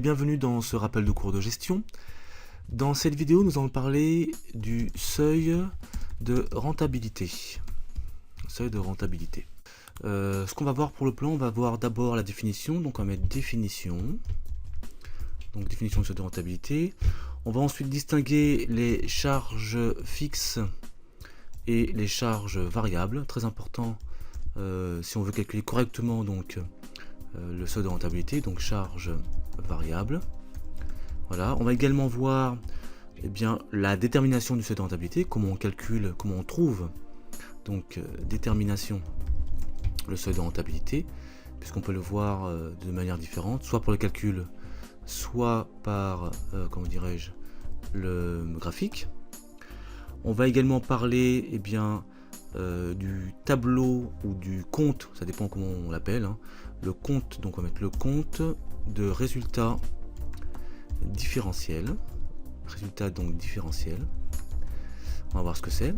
bienvenue dans ce rappel de cours de gestion. Dans cette vidéo, nous allons parler du seuil de rentabilité. Seuil de rentabilité. Ce qu'on va voir pour le plan, on va voir d'abord la définition. Donc on va mettre définition. Donc définition du seuil de rentabilité. On va ensuite distinguer les charges fixes et les charges variables. Très important si on veut calculer correctement donc le seuil de rentabilité, donc charge variable. Voilà, on va également voir la détermination du seuil de rentabilité, comment on calcule, comment on trouve donc détermination le seuil de rentabilité, puisqu'on peut le voir de manière différente, soit pour le calcul, soit par comment dirais-je, le graphique. On va également parler du tableau ou du compte, ça dépend comment on l'appelle, hein. Le compte, donc on va mettre le compte de résultats différentiels. Résultat donc différentiel. On va voir ce que c'est.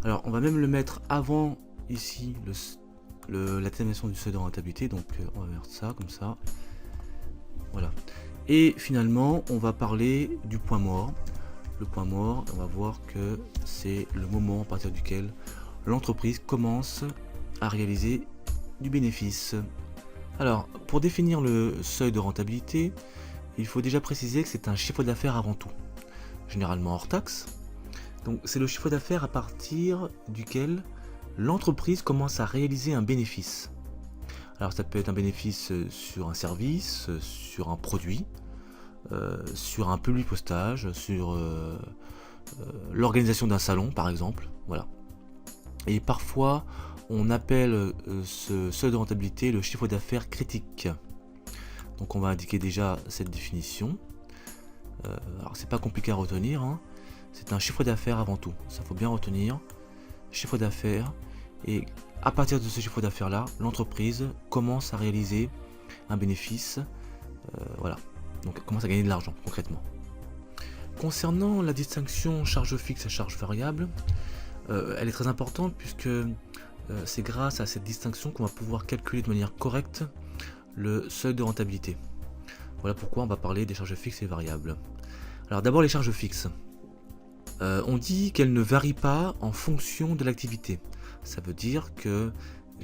Alors on va même le mettre avant ici la détermination du seuil de rentabilité. Donc on va mettre ça comme ça. Voilà. Et finalement on va parler du point mort. Le point mort, on va voir que c'est le moment à partir duquel l'entreprise commence à réaliser du bénéfice. Alors, pour définir le seuil de rentabilité, il faut déjà préciser que c'est un chiffre d'affaires avant tout, généralement hors taxe. Donc c'est le chiffre d'affaires à partir duquel l'entreprise commence à réaliser un bénéfice. Alors ça peut être un bénéfice sur un service, sur un produit, sur un public postage, sur l'organisation d'un salon par exemple. Voilà. Et parfois on appelle ce seuil de rentabilité le chiffre d'affaires critique. Donc on va indiquer déjà cette définition. Alors c'est pas compliqué à retenir, hein. C'est un chiffre d'affaires avant tout, ça faut bien retenir. Chiffre d'affaires, et à partir de ce chiffre d'affaires là, l'entreprise commence à réaliser un bénéfice. Voilà, donc elle commence à gagner de l'argent concrètement. Concernant la distinction charge fixe et charge variable, elle est très importante puisque c'est grâce à cette distinction qu'on va pouvoir calculer de manière correcte le seuil de rentabilité. Voilà pourquoi on va parler des charges fixes et variables. Alors d'abord les charges fixes. On dit qu'elles ne varient pas en fonction de l'activité. Ça veut dire que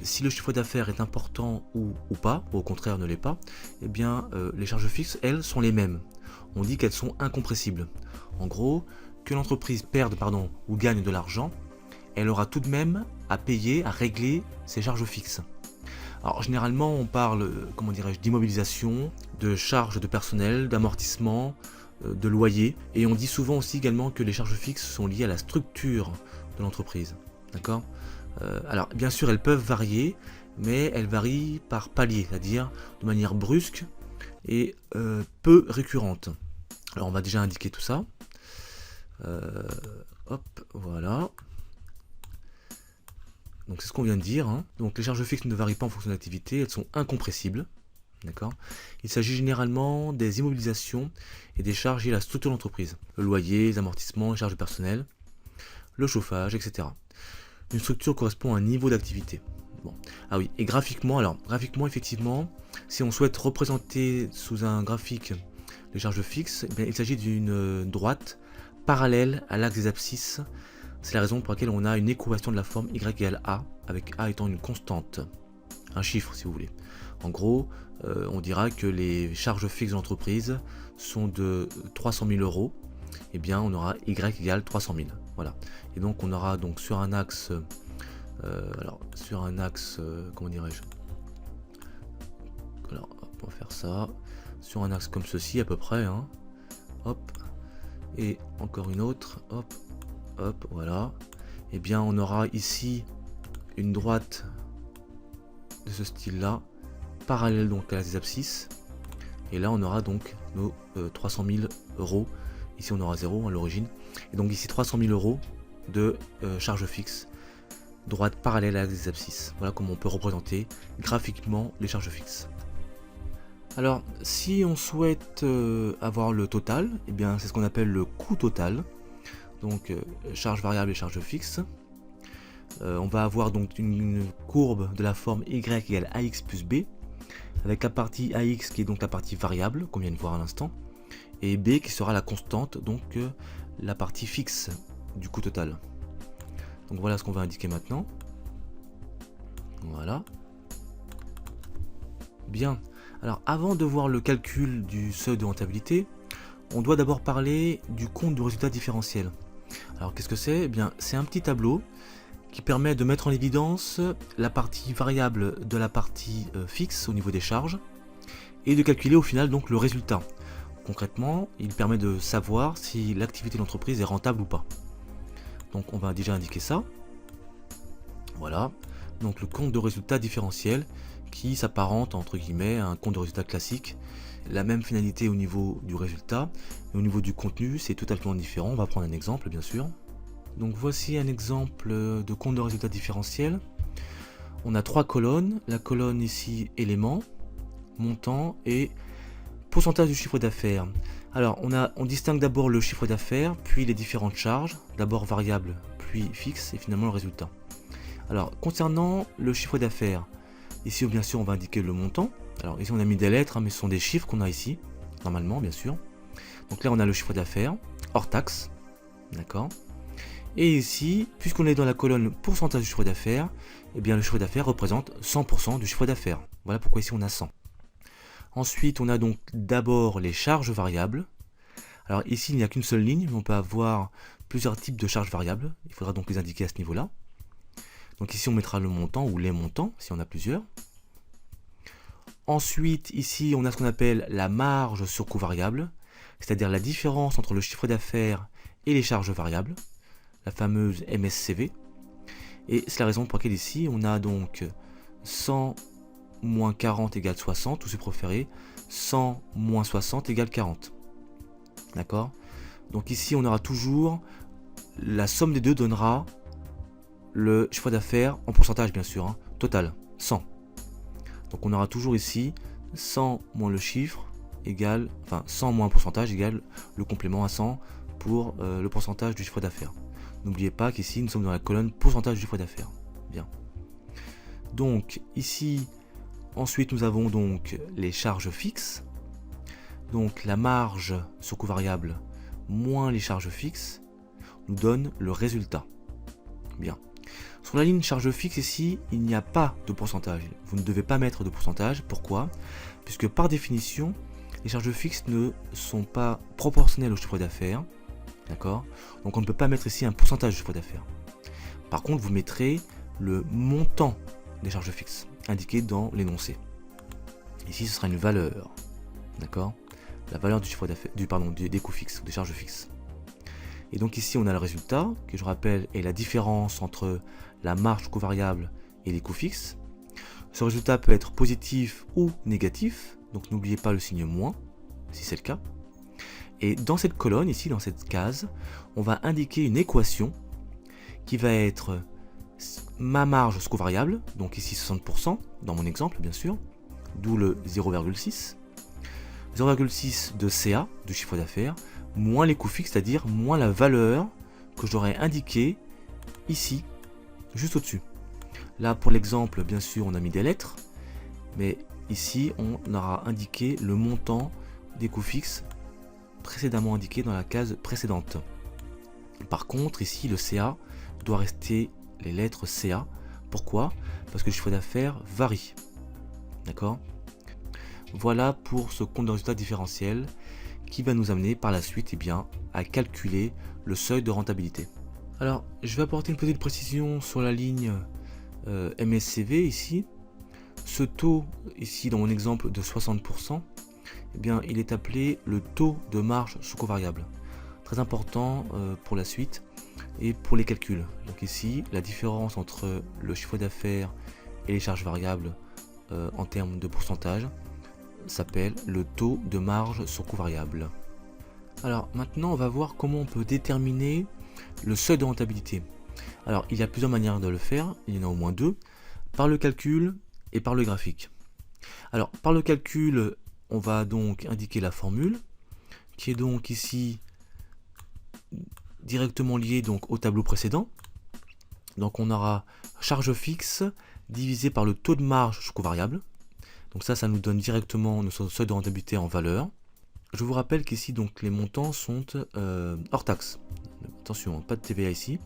si le chiffre d'affaires est important ou pas, ou au contraire ne l'est pas, eh bien les charges fixes, elles, sont les mêmes. On dit qu'elles sont incompressibles. En gros, que l'entreprise perde ou gagne de l'argent, elle aura tout de même à payer, à régler ses charges fixes. Alors généralement on parle, comment dirais-je, d'immobilisation, de charges de personnel, d'amortissement, de loyer, et on dit souvent aussi également que les charges fixes sont liées à la structure de l'entreprise. D'accord ? Alors bien sûr elles peuvent varier, mais elles varient par palier, c'est-à-dire de manière brusque et peu récurrente. Alors on va déjà indiquer tout ça. Hop, voilà. Donc c'est ce qu'on vient de dire, hein. Donc les charges fixes ne varient pas en fonction de l'activité, elles sont incompressibles. D'accord. Il s'agit généralement des immobilisations et des charges liées à la structure de l'entreprise. Le loyer, les amortissements, les charges de personnel, le chauffage, etc. Une structure correspond à un niveau d'activité. Bon. Ah oui, et graphiquement, effectivement, si on souhaite représenter sous un graphique les charges fixes, il s'agit d'une droite parallèle à l'axe des abscisses. C'est la raison pour laquelle on a une équation de la forme y égale a, avec a étant une constante, un chiffre si vous voulez. En gros, on dira que les charges fixes de l'entreprise sont de 300 000 euros, et bien on aura y égale 300 000. Voilà. Et donc on aura donc sur un axe, comment dirais-je, alors hop, on va faire ça, sur un axe comme ceci à peu près, hein. Hop, et encore une autre, hop, hop, voilà. Et bien on aura ici une droite de ce style là, parallèle donc à la abscisse, et là on aura donc nos 300 000 euros. Ici on aura 0 à l'origine, et donc ici 300 000 euros de charge fixe, droite parallèle à l'axe des abscisses. Voilà comment on peut représenter graphiquement les charges fixes. Alors si on souhaite avoir le total, eh bien c'est ce qu'on appelle le coût total. Donc charge variable et charge fixe. On va avoir donc une courbe de la forme y égale ax plus b. avec la partie AX qui est donc la partie variable, qu'on vient de voir à l'instant, et B qui sera la constante, donc la partie fixe du coût total. Donc voilà ce qu'on va indiquer maintenant. Voilà. Bien. Alors avant de voir le calcul du seuil de rentabilité, on doit d'abord parler du compte de résultat différentiel. Alors qu'est-ce que c'est? Eh bien, c'est un petit tableau qui permet de mettre en évidence la partie variable de la partie fixe au niveau des charges et de calculer au final donc le résultat. Concrètement, il permet de savoir si l'activité de l'entreprise est rentable ou pas. Donc on va déjà indiquer ça. Voilà. Donc le compte de résultat différentiel qui s'apparente entre guillemets à un compte de résultat classique. La même finalité au niveau du résultat, mais au niveau du contenu, c'est totalement différent. On va prendre un exemple, bien sûr. Donc voici un exemple de compte de résultat différentiel. On a 3 colonnes. La colonne ici, éléments, montant et pourcentage du chiffre d'affaires. Alors, on distingue d'abord le chiffre d'affaires, puis les différentes charges, d'abord variable, puis fixe, et finalement le résultat. Alors, concernant le chiffre d'affaires, ici, bien sûr, on va indiquer le montant. Alors, ici, on a mis des lettres, mais ce sont des chiffres qu'on a ici, normalement, bien sûr. Donc là, on a le chiffre d'affaires, hors taxe, d'accord. Et ici, puisqu'on est dans la colonne pourcentage du chiffre d'affaires, eh bien, le chiffre d'affaires représente 100% du chiffre d'affaires. Voilà pourquoi ici, on a 100. Ensuite, on a donc d'abord les charges variables. Alors ici, il n'y a qu'une seule ligne, mais on peut avoir plusieurs types de charges variables. Il faudra donc les indiquer à ce niveau-là. Donc ici, on mettra le montant ou les montants, si on a plusieurs. Ensuite, ici, on a ce qu'on appelle la marge sur coût variable, c'est-à-dire la différence entre le chiffre d'affaires et les charges variables, la fameuse MSCV. Et c'est la raison pour laquelle ici, on a donc 100 moins 40 égale 60, ou si préféré, 100 moins 60 égale 40. D'accord? Donc ici, on aura toujours, la somme des deux donnera le chiffre d'affaires, en pourcentage bien sûr, hein, total, 100. Donc on aura toujours ici 100 moins le chiffre égale, enfin 100 moins un pourcentage égale le complément à 100 pour le pourcentage du chiffre d'affaires. N'oubliez pas qu'ici, nous sommes dans la colonne pourcentage du chiffre d'affaires. Bien. Donc ici, ensuite, nous avons donc les charges fixes. Donc la marge sur coût variable moins les charges fixes nous donne le résultat. Bien. Sur la ligne charge fixe ici, il n'y a pas de pourcentage. Vous ne devez pas mettre de pourcentage. Pourquoi? Puisque par définition, les charges fixes ne sont pas proportionnelles au chiffre d'affaires. D'accord? Donc on ne peut pas mettre ici un pourcentage du chiffre d'affaires. Par contre, vous mettrez le montant des charges fixes indiqué dans l'énoncé. Ici, ce sera une valeur. D'accord? La valeur du chiffre d'affaires, des coûts fixes, des charges fixes. Et donc ici, on a le résultat, qui je rappelle est la différence entre la marge coût variable et les coûts fixes. Ce résultat peut être positif ou négatif, donc n'oubliez pas le signe moins, si c'est le cas. Et dans cette colonne, ici, dans cette case, on va indiquer une équation qui va être ma marge sur coût variable, donc ici 60%, dans mon exemple, bien sûr, d'où le 0,6. 0,6 de CA, du chiffre d'affaires, moins les coûts fixes, c'est-à-dire moins la valeur que j'aurais indiquée ici, juste au-dessus. Là, pour l'exemple, bien sûr, on a mis des lettres, mais ici, on aura indiqué le montant des coûts fixes précédemment indiqué dans la case précédente. Par contre, ici, le CA doit rester les lettres CA. Pourquoi? Parce que le chiffre d'affaires varie. D'accord? Voilà pour ce compte de résultat différentiel qui va nous amener par la suite à calculer le seuil de rentabilité. Alors, je vais apporter une petite précision sur la ligne MSCV ici. Ce taux ici dans mon exemple de 60%, il est appelé le taux de marge sur coût variable. Très important pour la suite et pour les calculs. Donc ici, la différence entre le chiffre d'affaires et les charges variables en termes de pourcentage s'appelle le taux de marge sur coût variable. Alors maintenant, on va voir comment on peut déterminer le seuil de rentabilité. Alors, il y a plusieurs manières de le faire, il y en a au moins deux, par le calcul et par le graphique. Alors, par le calcul, on va donc indiquer la formule, qui est donc ici directement liée donc au tableau précédent. Donc on aura charge fixe divisé par le taux de marge sur coût variable. Donc ça nous donne directement notre seuil de rentabilité en valeur. Je vous rappelle qu'ici, donc, les montants sont hors taxe. Attention, pas de TVA ici.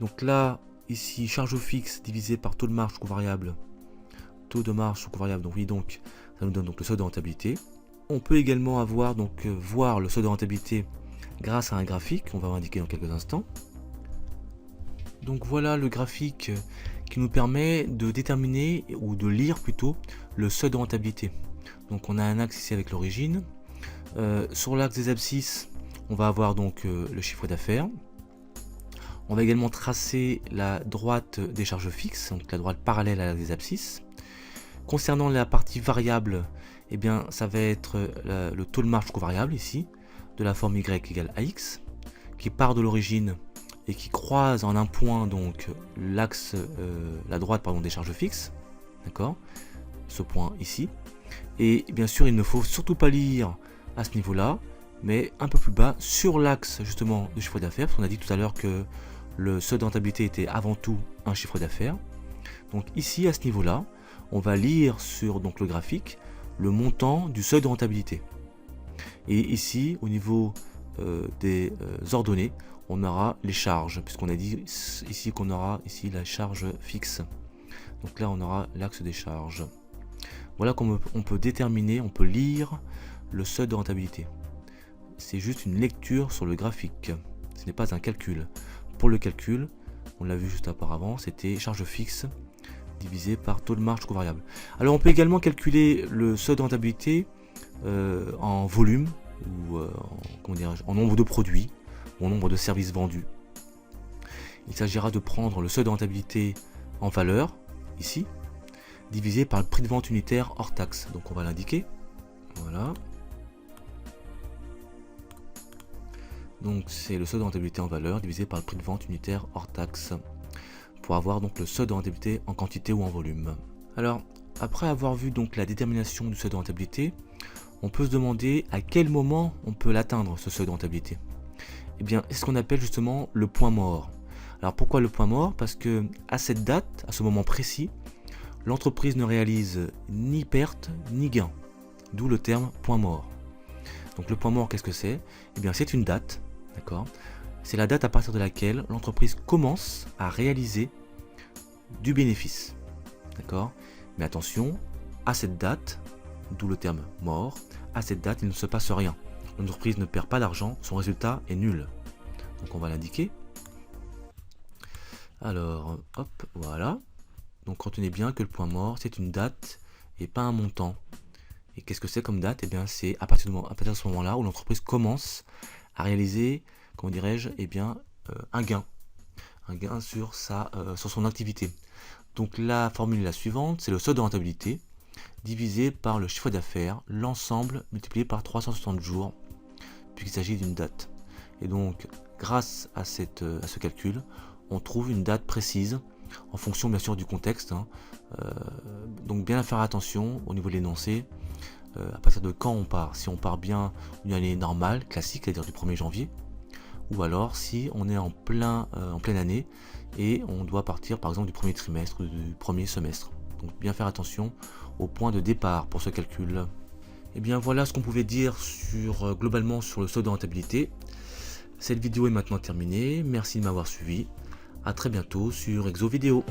Donc là, ici, charge au fixe divisé par taux de marge ou coût variable. Taux de marge ou coût variable, donc oui, donc ça nous donne donc le seuil de rentabilité. On peut également avoir voir le seuil de rentabilité grâce à un graphique, on va indiquer dans quelques instants. Donc voilà le graphique qui nous permet de déterminer, ou de lire plutôt, le seuil de rentabilité. Donc on a un axe ici avec l'origine. Sur l'axe des abscisses, on va avoir donc le chiffre d'affaires. On va également tracer la droite des charges fixes, donc la droite parallèle à l'axe des abscisses. Concernant la partie variable, eh bien, ça va être le taux de marge co-variable ici, de la forme y égale ax, qui part de l'origine et qui croise en un point donc l'axe, la droite des charges fixes, d'accord, ce point ici. Et bien sûr, il ne faut surtout pas lire à ce niveau-là, mais un peu plus bas sur l'axe justement du chiffre d'affaires, parce qu'on a dit tout à l'heure que le seuil de rentabilité était avant tout un chiffre d'affaires. Donc ici, à ce niveau-là, on va lire sur donc le graphique le montant du seuil de rentabilité. Et ici, au niveau des ordonnées, on aura les charges, puisqu'on a dit ici qu'on aura ici la charge fixe. Donc là, on aura l'axe des charges. Voilà comment on peut déterminer, on peut lire le seuil de rentabilité. C'est juste une lecture sur le graphique. Ce n'est pas un calcul. Pour le calcul, on l'a vu juste auparavant, c'était charge fixe divisé par taux de marge coût variable. Alors on peut également calculer le seuil de rentabilité en volume ou en nombre de produits ou en nombre de services vendus. Il s'agira de prendre le seuil de rentabilité en valeur, ici, divisé par le prix de vente unitaire hors taxe. Donc on va l'indiquer. Voilà. Donc c'est le seuil de rentabilité en valeur divisé par le prix de vente unitaire hors taxe, pour avoir donc le seuil de rentabilité en quantité ou en volume. Alors, après avoir vu donc la détermination du seuil de rentabilité, on peut se demander à quel moment on peut l'atteindre, ce seuil de rentabilité. Eh bien, c'est ce qu'on appelle justement le point mort. Alors pourquoi le point mort? Parce que à cette date, à ce moment précis, l'entreprise ne réalise ni perte ni gain, d'où le terme point mort. Donc le point mort, qu'est-ce que c'est? Eh bien, c'est une date, d'accord? C'est la date à partir de laquelle l'entreprise commence à réaliser du bénéfice. D'accord? Mais attention, à cette date, d'où le terme mort, à cette date, il ne se passe rien. L'entreprise ne perd pas d'argent, son résultat est nul. Donc on va l'indiquer. Alors, hop, voilà. Donc retenez bien que le point mort, c'est une date et pas un montant. Et qu'est-ce que c'est comme date? Eh bien, c'est à partir de ce moment-là où l'entreprise commence à réaliser, comment dirais-je, eh bien, un gain sur son activité. Donc la formule est la suivante, c'est le seuil de rentabilité divisé par le chiffre d'affaires, l'ensemble multiplié par 360 jours, puisqu'il s'agit d'une date. Et donc, grâce à ce calcul, on trouve une date précise, en fonction bien sûr du contexte. Donc bien faire attention au niveau de l'énoncé, à partir de quand on part. Si on part bien d'une année normale, classique, c'est-à-dire du 1er janvier, ou alors si on est en pleine année et on doit partir par exemple du premier trimestre ou du premier semestre. Donc bien faire attention au point de départ pour ce calcul. Et bien voilà ce qu'on pouvait dire globalement sur le seuil de rentabilité. Cette vidéo est maintenant terminée, merci de m'avoir suivi. A très bientôt sur Exo Vidéo.